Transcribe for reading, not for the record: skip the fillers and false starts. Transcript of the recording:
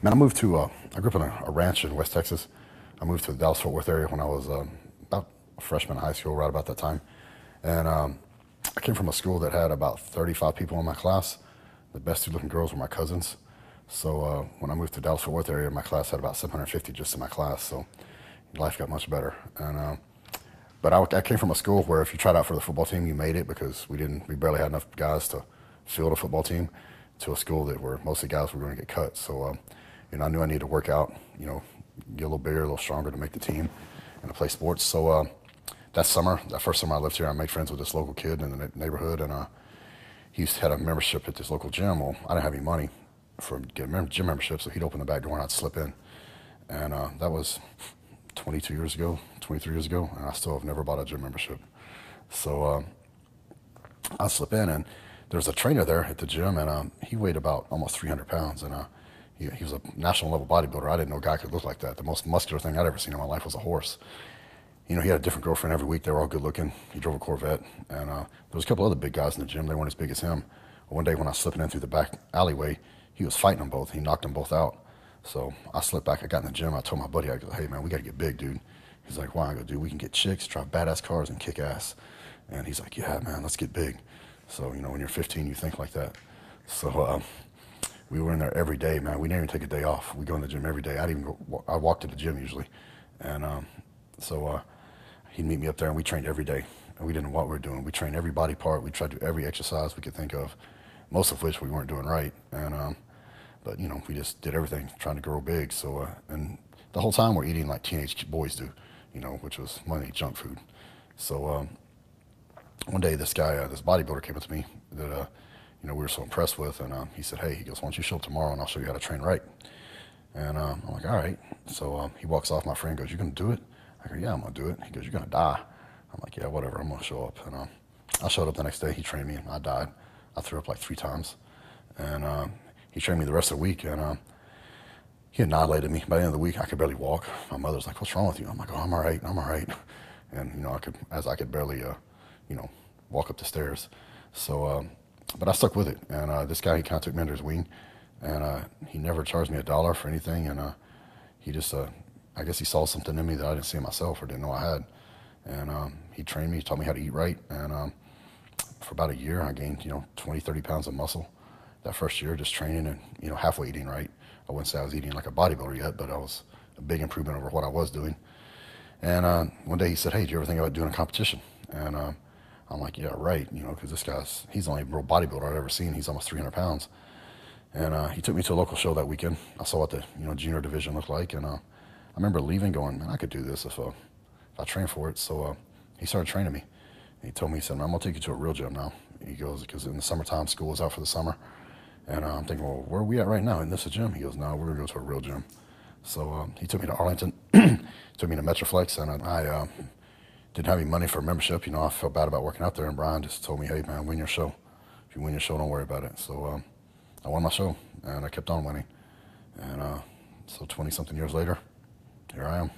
Man, I grew up in a ranch in West Texas. I moved to the Dallas-Fort Worth area when I was about a freshman in high school, right about that time. And I came from a school that had about 35 people in my class. The best two looking girls were my cousins. So when I moved to the Dallas-Fort Worth area, my class had about 750 just in my class. So life got much better. But I came from a school where if you tried out for the football team, you made it because we barely had enough guys to field a football team, to a school that where most of the guys were going to get cut. So, I knew I needed to work out, get a little bigger, a little stronger to make the team and to play sports. So that first summer I lived here, I made friends with this local kid in the neighborhood, and he had a membership at this local gym. Well, I didn't have any money for getting gym membership, so he'd open the back door and I'd slip in. And that was 22 years ago, 23 years ago, and I still have never bought a gym membership. So I slip in, and there's a trainer there at the gym, and he weighed about almost 300 pounds, and he was a national level bodybuilder. I didn't know a guy could look like that. The most muscular thing I'd ever seen in my life was a horse. He had a different girlfriend every week. They were all good looking. He drove a Corvette, and there was a couple other big guys in the gym. They weren't as big as him. One day when I was slipping in through the back alleyway, he was fighting them both. He knocked them both out. So I slipped back. I got in the gym. I told my buddy, I go, "Hey man, we got to get big, dude." He's like, "Why?" I go, "Dude, we can get chicks, drive badass cars, and kick ass." And he's like, "Yeah, man, let's get big." So when you're 15, you think like that. So we were in there every day, man. We didn't even take a day off. We go in the gym every day. I walked to the gym usually, and so he'd meet me up there, and we trained every day. And we didn't know what we were doing. We trained every body part. We tried to do every exercise we could think of, most of which we weren't doing right. And but we just did everything trying to grow big. So and the whole time we're eating like teenage boys do, which was money junk food. So one day this guy, this bodybuilder came up to me that we were so impressed with, and he said, "Hey," he goes, "why don't you show up tomorrow and I'll show you how to train right?" And I'm like, "All right." So he walks off. My friend goes, "You gonna do it?" I go, "Yeah, I'm gonna do it." He goes, "You're gonna die." I'm like, "Yeah, whatever. I'm gonna show up." And I showed up the next day. He trained me, and I died. I threw up like 3 times, and he trained me the rest of the week, and he annihilated me. By the end of the week, I could barely walk. My mother's like, "What's wrong with you?" I'm like, "Oh, I'm all right. I'm all right." And I could barely walk up the stairs. So but I stuck with it, and this guy, he kind of took me under his wing, and he never charged me $1 for anything, and he just I guess he saw something in me that I didn't see in myself or didn't know I had, and he trained me, taught me how to eat right, and for about a year I gained 20, 30 pounds of muscle that first year, just training and halfway eating right. I wouldn't say I was eating like a bodybuilder yet, but I was a big improvement over what I was doing. And one day he said, "Hey, do you ever think about doing a competition?" And I'm like, "Yeah, right," because he's the only real bodybuilder I've ever seen. He's almost 300 pounds. And he took me to a local show that weekend. I saw what the junior division looked like, and I remember leaving going, "Man, I could do this if I trained for it." So he started training me. And he told me, he said, "I'm going to take you to a real gym now." He goes, "Because in the summertime, school was out for the summer." And I'm thinking, "Well, where are we at right now? Isn't this a gym?" He goes, "No, we're going to go to a real gym." So he took me to Arlington, took me to Metroflex, and I didn't have any money for a membership. I felt bad about working out there, and Brian just told me, "Hey, man, win your show. If you win your show, don't worry about it." So I won my show, and I kept on winning. And so 20-something years later, here I am.